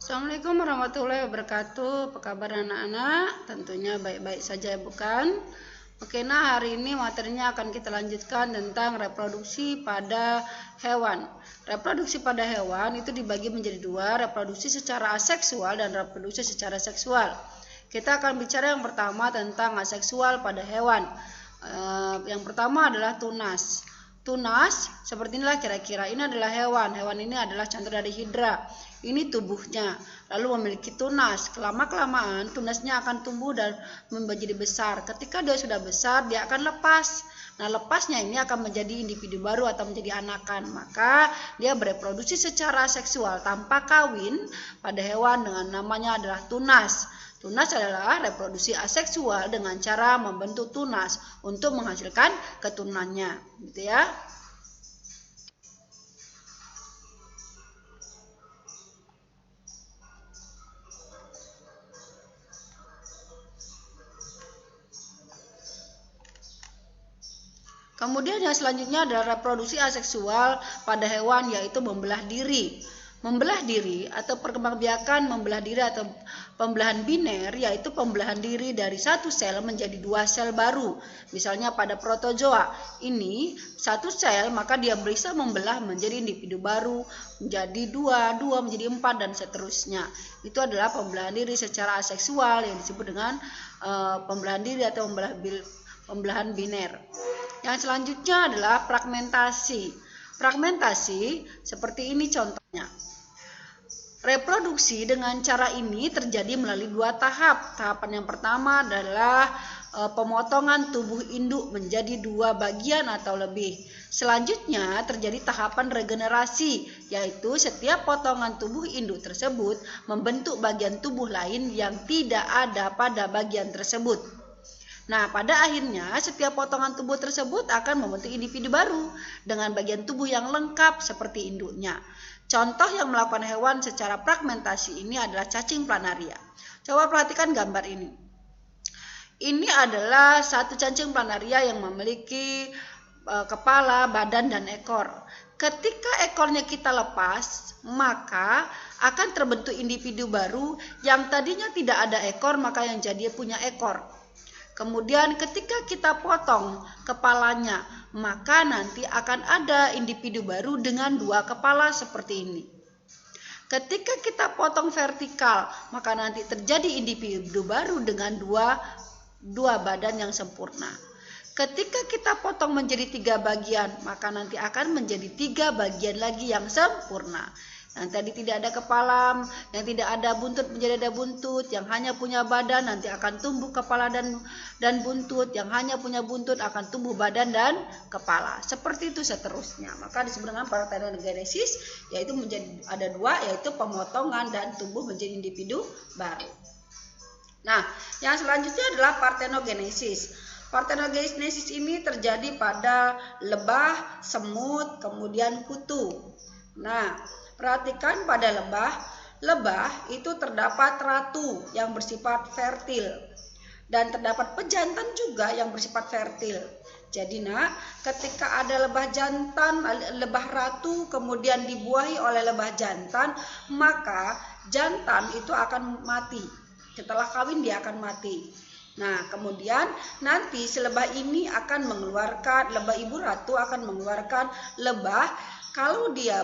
Assalamualaikum warahmatullahi wabarakatuh. Apa kabar anak-anak? Tentunya baik-baik saja ya bukan? Oke, nah hari ini materinya akan kita lanjutkan tentang reproduksi pada hewan. Reproduksi pada hewan itu dibagi menjadi dua, reproduksi secara aseksual dan reproduksi secara seksual. Kita akan bicara yang pertama tentang aseksual pada hewan. Yang pertama adalah tunas. Tunas seperti inilah kira-kira. Ini adalah hewan. Hewan ini adalah contoh dari hidra. Ini tubuhnya. Lalu memiliki tunas. Kelama-kelamaan tunasnya akan tumbuh dan menjadi besar. Ketika dia sudah besar, dia akan lepas. Nah, lepasnya ini akan menjadi individu baru atau menjadi anakan. Maka dia bereproduksi secara seksual tanpa kawin pada hewan dengan namanya adalah tunas. Tunas adalah reproduksi aseksual dengan cara membentuk tunas untuk menghasilkan keturunannya, gitu ya. Kemudian yang selanjutnya adalah reproduksi aseksual pada hewan, yaitu membelah diri. Membelah diri atau perkembangbiakan membelah diri atau pembelahan biner, yaitu pembelahan diri dari satu sel menjadi dua sel baru. Misalnya pada protozoa ini satu sel, maka dia bisa membelah menjadi individu baru, menjadi dua menjadi 4 dan seterusnya. Itu adalah pembelahan diri secara aseksual yang disebut dengan pembelahan diri atau pembelahan biner. Yang selanjutnya adalah fragmentasi. Fragmentasi seperti ini contohnya. Reproduksi dengan cara ini terjadi melalui dua tahap. Tahapan yang pertama adalah pemotongan tubuh induk menjadi dua bagian atau lebih. Selanjutnya terjadi tahapan regenerasi, yaitu setiap potongan tubuh induk tersebut membentuk bagian tubuh lain yang tidak ada pada bagian tersebut. Nah, pada akhirnya setiap potongan tubuh tersebut akan membentuk individu baru dengan bagian tubuh yang lengkap seperti induknya. Contoh yang melakukan hewan secara fragmentasi ini adalah cacing planaria. Coba perhatikan gambar ini. Ini adalah satu cacing planaria yang memiliki kepala, badan, dan ekor. Ketika ekornya kita lepas, maka akan terbentuk individu baru yang tadinya tidak ada ekor, maka yang jadi punya ekor. Kemudian ketika kita potong kepalanya, maka nanti akan ada individu baru dengan dua kepala seperti ini. Ketika kita potong vertikal, maka nanti terjadi individu baru dengan dua badan yang sempurna. Ketika kita potong menjadi 3 bagian, maka nanti akan menjadi 3 bagian lagi yang sempurna. Yang tadi tidak ada kepala, yang tidak ada buntut menjadi ada buntut, yang hanya punya badan nanti akan tumbuh kepala dan buntut, yang hanya punya buntut akan tumbuh badan dan kepala. Seperti itu seterusnya. Maka disebut dengan parthenogenesis, yaitu menjadi ada 2, yaitu pemotongan dan tumbuh menjadi individu baru. Nah, yang selanjutnya adalah parthenogenesis. Parthenogenesis ini terjadi pada lebah, semut, kemudian kutu. Nah, perhatikan pada lebah itu terdapat ratu yang bersifat fertil dan terdapat pejantan juga yang bersifat fertil. Jadi nak, ketika ada lebah jantan, lebah ratu kemudian dibuahi oleh lebah jantan, maka jantan itu akan mati. Setelah kawin dia akan mati. Nah, kemudian nanti si lebah ini akan mengeluarkan, lebah ibu ratu akan mengeluarkan lebah. Kalau dia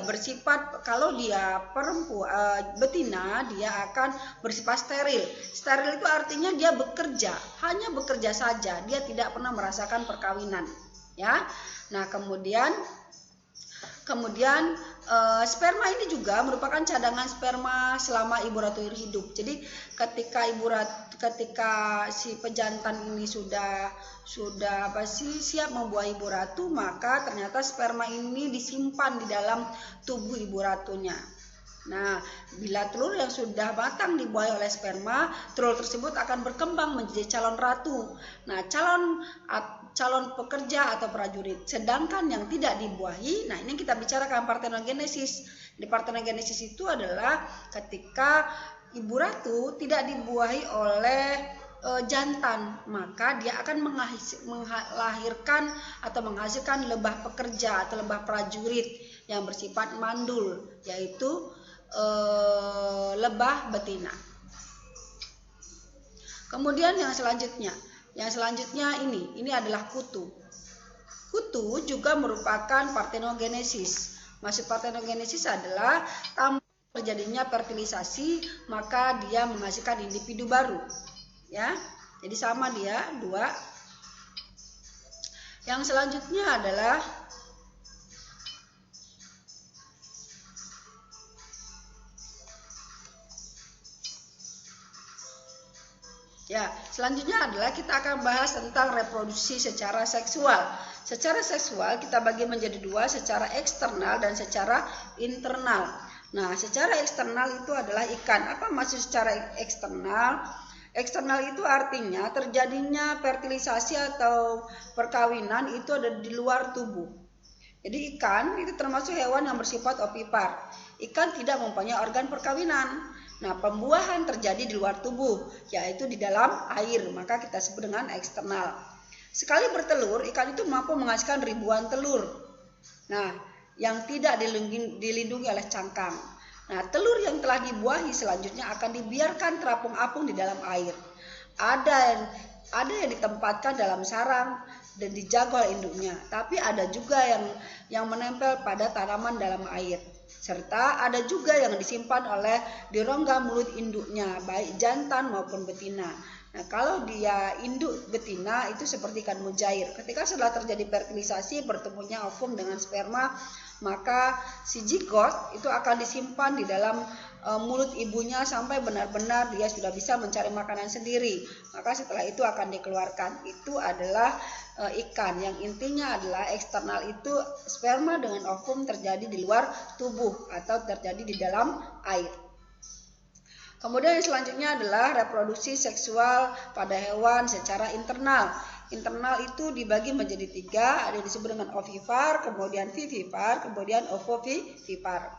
betina, dia akan bersifat steril. Steril itu artinya dia bekerja, hanya bekerja saja, dia tidak pernah merasakan perkawinan, ya. Nah, kemudian sperma ini juga merupakan cadangan sperma selama ibu ratu hidup. Jadi ketika si pejantan ini sudah siap membuahi ibu ratu, maka ternyata sperma ini disimpan di dalam tubuh ibu ratunya. Nah, bila telur yang sudah matang dibuahi oleh sperma, telur tersebut akan berkembang menjadi calon ratu. Nah, calon pekerja atau prajurit. Sedangkan yang tidak dibuahi, nah ini kita bicarakan parthenogenesis. Di parthenogenesis itu adalah ketika ibu ratu tidak dibuahi oleh jantan, maka dia akan melahirkan atau menghasilkan lebah pekerja atau lebah prajurit yang bersifat mandul, yaitu lebah betina. Kemudian yang selanjutnya ini adalah kutu. Kutu juga merupakan partenogenesis. Maksud partenogenesis adalah tanpa terjadinya fertilisasi maka dia menghasilkan individu baru. Ya, jadi sama dia 2. Yang selanjutnya adalah kita akan bahas tentang reproduksi secara seksual. Secara seksual kita bagi menjadi 2, secara eksternal dan secara internal. Nah, secara eksternal itu adalah ikan. Apa maksud secara eksternal? Eksternal itu artinya terjadinya fertilisasi atau perkawinan itu ada di luar tubuh. Jadi ikan itu termasuk hewan yang bersifat ovipar. Ikan tidak mempunyai organ perkawinan. Nah, pembuahan terjadi di luar tubuh, yaitu di dalam air, maka kita sebut dengan eksternal. Sekali bertelur, ikan itu mampu menghasilkan ribuan telur. Nah, yang tidak dilindungi oleh cangkang. Nah, telur yang telah dibuahi selanjutnya akan dibiarkan terapung-apung di dalam air. Ada yang ditempatkan dalam sarang dan dijaga oleh induknya, tapi ada juga yang menempel pada tanaman dalam air. Serta ada juga yang disimpan di rongga mulut induknya, baik jantan maupun betina. Nah, kalau dia induk betina itu seperti ikan mujair. Ketika setelah terjadi fertilisasi, bertemunya ovum dengan sperma, maka si zigot itu akan disimpan di dalam mulut ibunya sampai benar-benar dia sudah bisa mencari makanan sendiri. Maka setelah itu akan dikeluarkan. Itu adalah ikan, yang intinya adalah eksternal itu sperma dengan ovum terjadi di luar tubuh atau terjadi di dalam air. Kemudian yang selanjutnya adalah reproduksi seksual pada hewan secara internal. Internal itu dibagi menjadi 3, ada yang disebut dengan ovipar, kemudian vivipar, kemudian ovovivipar.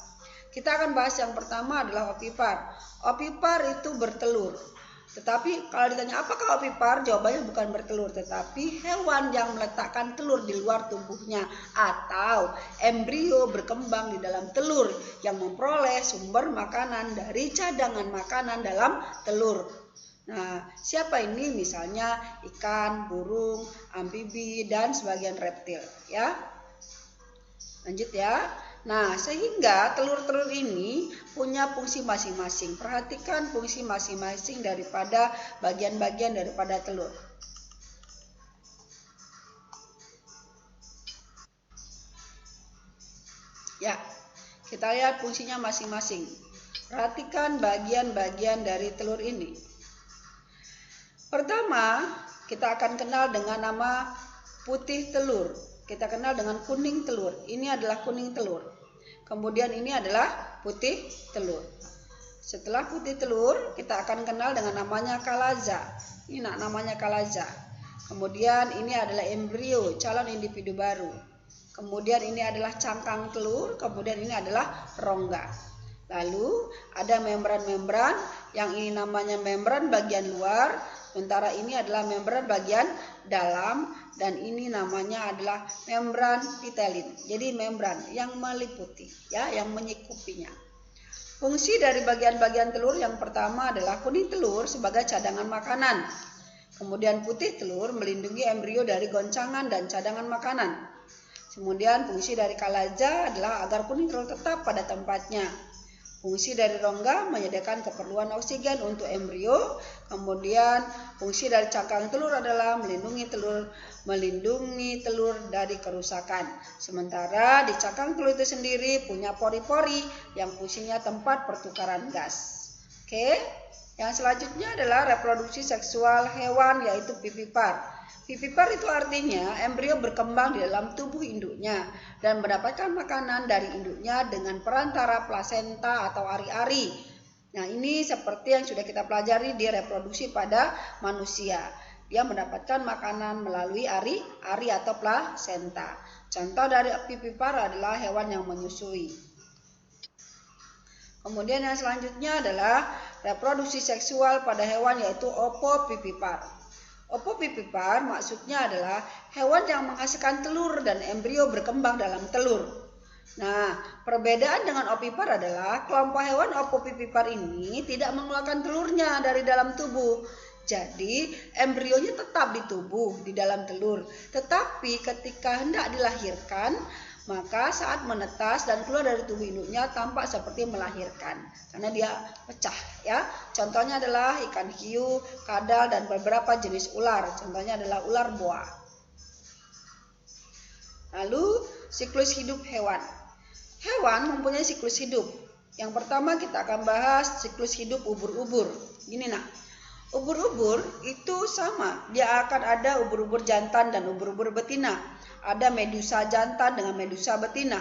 Kita akan bahas yang pertama adalah ovipar. Ovipar itu bertelur. Tetapi kalau ditanya apakah ovipar, jawabannya bukan bertelur, tetapi hewan yang meletakkan telur di luar tubuhnya atau embrio berkembang di dalam telur yang memperoleh sumber makanan dari cadangan makanan dalam telur. Nah, siapa ini? Misalnya ikan, burung, amfibi, dan sebagian reptil. Ya, lanjut ya. Nah, sehingga telur-telur ini punya fungsi masing-masing. Perhatikan fungsi masing-masing daripada bagian-bagian daripada telur. Ya, kita lihat fungsinya masing-masing. Perhatikan bagian-bagian dari telur ini. Pertama, kita akan kenal dengan nama putih telur. Kita kenal dengan kuning telur. Ini adalah kuning telur. Kemudian ini adalah putih telur. Setelah putih telur, kita akan kenal dengan namanya kalaza. Ini namanya kalaza. Kemudian ini adalah embrio, calon individu baru. Kemudian ini adalah cangkang telur. Kemudian ini adalah rongga. Lalu ada membran-membran, yang ini namanya membran bagian luar, sementara ini adalah membran bagian dalam, dan ini namanya adalah membran pitelin. Jadi membran yang meliputi, ya, yang menyikupinya. Fungsi dari bagian-bagian telur yang pertama adalah kuning telur sebagai cadangan makanan. Kemudian putih telur melindungi embrio dari goncangan dan cadangan makanan. Kemudian fungsi dari kalaza adalah agar kuning telur tetap pada tempatnya. Fungsi dari rongga menyediakan keperluan oksigen untuk embrio. Kemudian fungsi dari cangkang telur adalah melindungi telur dari kerusakan. Sementara di cangkang telur itu sendiri punya pori-pori yang fungsinya tempat pertukaran gas. Oke. Yang selanjutnya adalah reproduksi seksual hewan, yaitu vivipar. Vivipar itu artinya embrio berkembang di dalam tubuh induknya dan mendapatkan makanan dari induknya dengan perantara plasenta atau ari-ari. Nah, ini seperti yang sudah kita pelajari di reproduksi pada manusia. Dia mendapatkan makanan melalui ari atau plasenta. Contoh dari vivipar adalah hewan yang menyusui. Kemudian yang selanjutnya adalah reproduksi seksual pada hewan, yaitu ovovivipar. Ovovivipar maksudnya adalah hewan yang menghasilkan telur dan embrio berkembang dalam telur. Nah, perbedaan dengan ovipar adalah kelompok hewan ovipar ini tidak mengeluarkan telurnya dari dalam tubuh. Jadi, embrionya tetap di tubuh, di dalam telur. Tetapi ketika hendak dilahirkan, maka saat menetas dan keluar dari tubuh induknya tampak seperti melahirkan. Karena dia pecah ya. Contohnya adalah ikan hiu, kadal, dan beberapa jenis ular. Contohnya adalah ular boa. Lalu, siklus hidup hewan. Hewan mempunyai siklus hidup. Yang pertama kita akan bahas siklus hidup ubur-ubur. Gini nah, ubur-ubur itu sama. Dia akan ada ubur-ubur jantan dan ubur-ubur betina. Ada medusa jantan dengan medusa betina.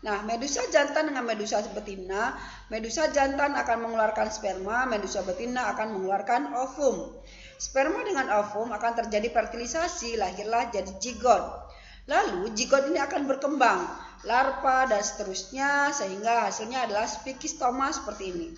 Nah, medusa jantan dengan medusa betina, medusa jantan akan mengeluarkan sperma, medusa betina akan mengeluarkan ovum. Sperma dengan ovum akan terjadi fertilisasi, lahirlah jadi zigot. Lalu zigot ini akan berkembang, larva dan seterusnya sehingga hasilnya adalah spikistoma seperti ini.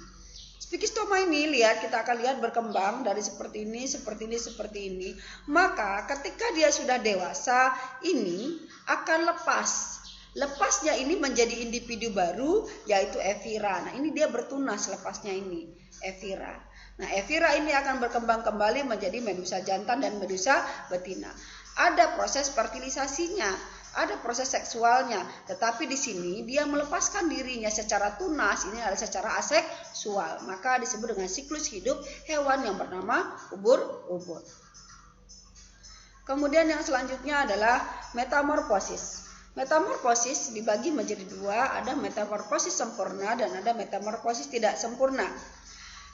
Spikistoma ini kita akan lihat berkembang dari seperti ini, seperti ini, seperti ini. Maka ketika dia sudah dewasa, ini akan lepas. Lepasnya ini menjadi individu baru yaitu evira. Nah, ini dia bertunas lepasnya ini, evira. Nah, evira ini akan berkembang kembali menjadi medusa jantan dan medusa betina. Ada proses fertilisasinya, ada proses seksualnya, tetapi di sini dia melepaskan dirinya secara tunas, ini adalah secara aseksual. Maka disebut dengan siklus hidup hewan yang bernama ubur-ubur. Kemudian yang selanjutnya adalah metamorfosis. Metamorfosis dibagi menjadi dua, ada metamorfosis sempurna dan ada metamorfosis tidak sempurna.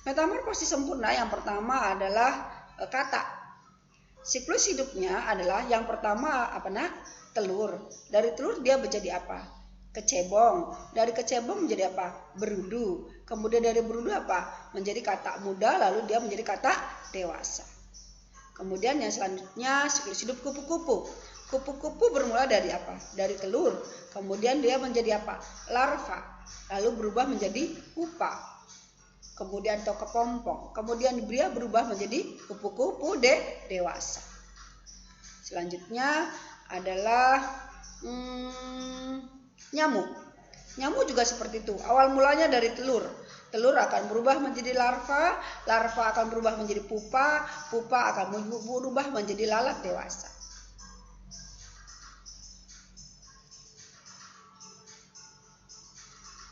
Metamorfosis sempurna yang pertama adalah kata. Siklus hidupnya adalah yang pertama telur. Dari telur dia menjadi apa? Kecebong. Dari kecebong menjadi apa? Berudu. Kemudian dari berudu apa? Menjadi katak muda, lalu dia menjadi katak dewasa. Kemudian yang selanjutnya siklus hidup kupu-kupu. Kupu-kupu bermula dari apa? Dari telur. Kemudian dia menjadi apa? Larva. Lalu berubah menjadi pupa. Kemudian atau kepompong. Kemudian dia berubah menjadi kupu-kupu dewasa. Selanjutnya adalah nyamuk. Nyamuk juga seperti itu. Awal mulanya dari telur. Telur akan berubah menjadi larva, larva akan berubah menjadi pupa, pupa akan berubah menjadi lalat dewasa.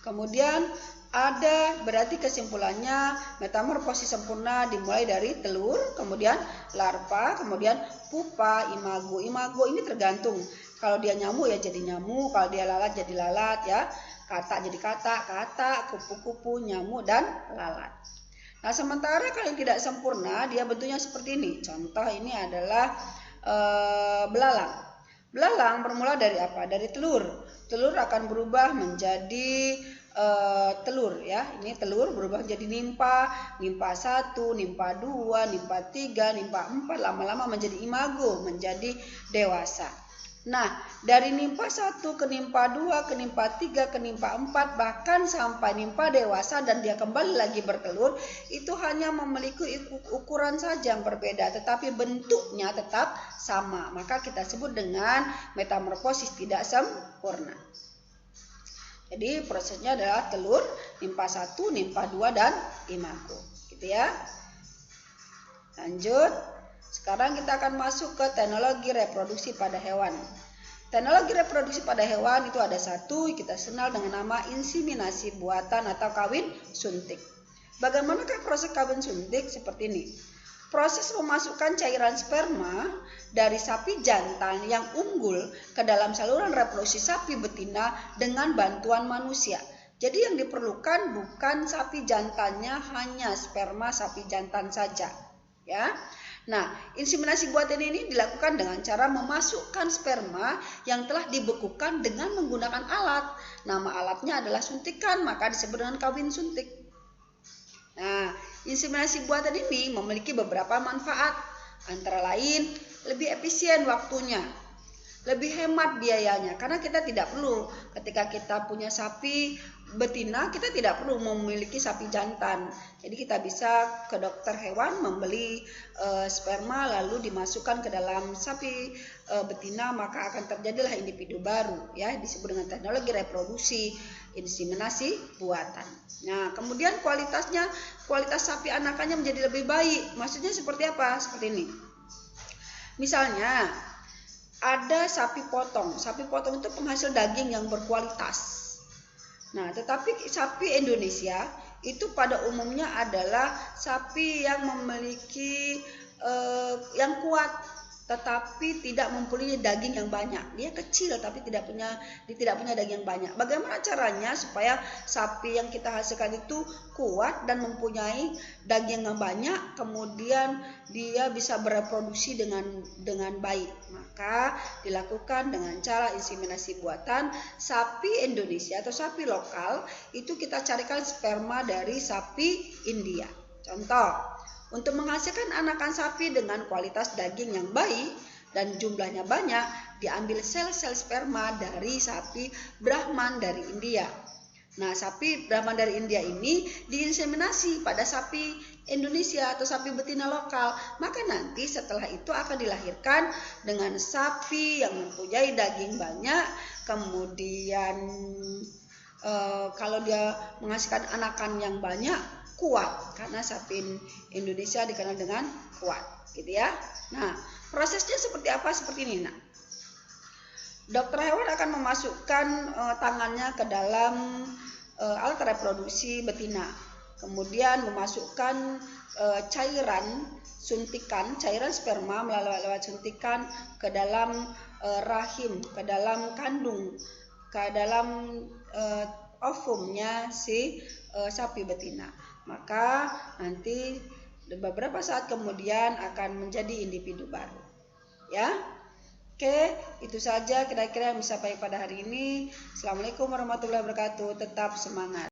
Kemudian ada berarti kesimpulannya metamorfosis sempurna dimulai dari telur, kemudian larva, kemudian pupa, imago. Imago ini tergantung. Kalau dia nyamuk ya jadi nyamuk, kalau dia lalat jadi lalat ya. Katak jadi katak, kupu-kupu, nyamuk dan lalat. Nah, sementara kalau yang tidak sempurna dia bentuknya seperti ini. Contoh ini adalah belalang. Belalang bermula dari apa? Dari telur. Telur akan berubah menjadi telur ya. Ini telur berubah menjadi nimpa, nimpa 1, nimpa 2, nimpa 3, nimpa 4, lama-lama menjadi imago, menjadi dewasa. Nah, dari nimpa 1 ke nimpa 2 ke nimpa 3 ke nimpa 4 bahkan sampai nimpa dewasa dan dia kembali lagi bertelur, itu hanya memiliki ukuran saja yang berbeda tetapi bentuknya tetap sama. Maka kita sebut dengan metamorfosis tidak sempurna. Jadi prosesnya adalah telur, nimpa 1, nimpa 2 dan imago. Gitu ya. Lanjut. Sekarang kita akan masuk ke teknologi reproduksi pada hewan. Teknologi reproduksi pada hewan itu ada satu, kita kenal dengan nama inseminasi buatan atau kawin suntik. Bagaimanakah proses kawin suntik? Seperti ini. Proses memasukkan cairan sperma dari sapi jantan yang unggul ke dalam saluran reproduksi sapi betina dengan bantuan manusia. Jadi yang diperlukan bukan sapi jantannya, hanya sperma sapi jantan saja. Ya. Nah, inseminasi buatan ini dilakukan dengan cara memasukkan sperma yang telah dibekukan dengan menggunakan alat. Nama alatnya adalah suntikan, maka disebut dengan kawin suntik. Nah, inseminasi buatan ini memiliki beberapa manfaat, antara lain lebih efisien waktunya, lebih hemat biayanya, karena kita tidak perlu ketika kita punya sapi betina, kita tidak perlu memiliki sapi jantan. Jadi kita bisa ke dokter hewan membeli sperma lalu dimasukkan ke dalam sapi betina, maka akan terjadilah individu baru, ya, disebut dengan teknologi reproduksi inseminasi buatan. Nah, kemudian kualitas sapi anakannya menjadi lebih baik. Maksudnya seperti apa? Seperti ini. Misalnya ada sapi potong. Sapi potong itu penghasil daging yang berkualitas. Nah, tetapi sapi Indonesia itu pada umumnya adalah sapi yang memiliki yang kuat, tetapi tidak mempunyai daging yang banyak. Dia kecil tapi tidak punya daging yang banyak. Bagaimana caranya supaya sapi yang kita hasilkan itu kuat dan mempunyai daging yang banyak, kemudian dia bisa bereproduksi dengan baik? Maka dilakukan dengan cara inseminasi buatan. Sapi Indonesia atau sapi lokal itu kita carikan sperma dari sapi India. Contoh, untuk menghasilkan anakan sapi dengan kualitas daging yang baik dan jumlahnya banyak, diambil sel-sel sperma dari sapi Brahman dari India. Nah, sapi Brahman dari India ini diinseminasi pada sapi Indonesia atau sapi betina lokal. Maka nanti setelah itu akan dilahirkan dengan sapi yang mempunyai daging banyak. Kemudian kalau dia menghasilkan anakan yang banyak, kuat, karena sapi Indonesia dikenal dengan kuat, gitu ya. Nah, prosesnya seperti apa? Seperti ini. Nah, dokter hewan akan memasukkan tangannya ke dalam alat reproduksi betina, kemudian memasukkan cairan sperma lewat suntikan ke dalam rahim, ke dalam kandung, ke dalam ovumnya si sapi betina. Maka nanti beberapa saat kemudian akan menjadi individu baru, ya. Oke, itu saja kira-kira yang bisa saya pada hari ini. Assalamualaikum warahmatullahi wabarakatuh. Tetap semangat.